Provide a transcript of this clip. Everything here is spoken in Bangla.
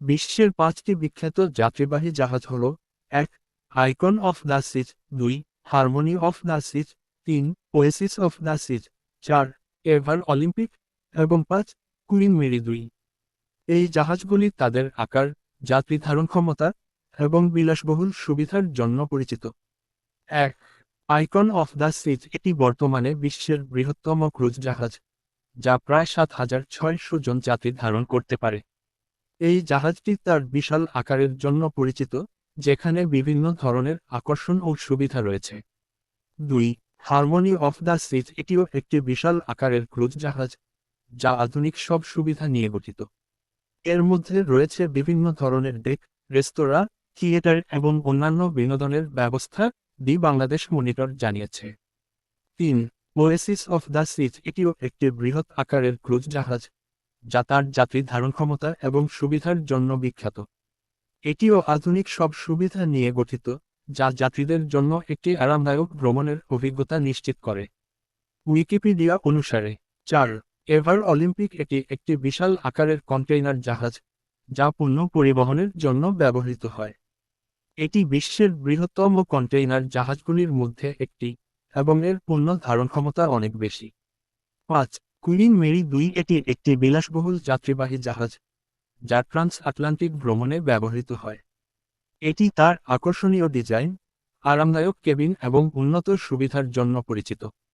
বিশ্বের 5টি বিখ্যাত যাত্রীবাহী জাহাজ হল: 1. Icon of the seas, 2. Harmony of the seas, 3. Oasis of the seas, 4. Ever Olympic এবং 5. Queen Mary 2। এই জাহাজগুলি তাদের আকার, যাত্রী ধারণ ক্ষমতা এবং বিলাসবহুল সুবিধার জন্য পরিচিত। 1. আইকন অফ দ্য সিজ এটি বর্তমানে বিশ্বের বৃহত্তম ক্রুজ জাহাজ, যা প্রায় 7,600 জন যাত্রী ধারণ করতে পারে। এই জাহাজটি তার বিশাল আকারের জন্য পরিচিত, যেখানে বিভিন্ন ধরনের আকর্ষণ ও সুবিধা রয়েছে। 2. হারমোনি অফ দ্য সিজ এটিও একটি বিশাল আকারের ক্রুজ জাহাজ, যা আধুনিক সব সুবিধা নিয়ে গঠিত। এর মধ্যে রয়েছে বিভিন্ন ধরনের ডেক, রেস্তোরাঁ, থিয়েটার এবং অন্যান্য বিনোদনের ব্যবস্থা, দি বাংলাদেশ মনিটর জানিয়েছে। 3. ওয়েসিস অফ দ্য সিজ এটিও একটি বৃহৎ আকারের ক্রুজ জাহাজ, যা তার যাত্রী ধারণ ক্ষমতা এবং সুবিধার জন্য বিখ্যাত। এটিও আধুনিক সব সুবিধা নিয়ে গঠিত, যা যাত্রীদের জন্য একটি আরামদায়ক ভ্রমণের অভিজ্ঞতা নিশ্চিত করে। উইকিপিডিয়া অনুসারে 4. এভার অলিম্পিক এটি একটি বিশাল আকারের কন্টেইনার জাহাজ, যা পণ্য পরিবহনের জন্য ব্যবহৃত হয়। এটি বিশ্বের বৃহত্তম কন্টেইনার জাহাজগুলির মধ্যে একটি, এবং এর পণ্য ধারণ ক্ষমতা অনেক বেশি। 5. কুইন মেরি 2 এটি একটি বিলাসবহুল যাত্রীবাহী জাহাজ, যা ট্রান্স আটলান্টিক ভ্রমণে ব্যবহৃত হয়। এটি তার আকর্ষণীয় ডিজাইন, আরামদায়ক কেবিন এবং উন্নত সুবিধার জন্য পরিচিত।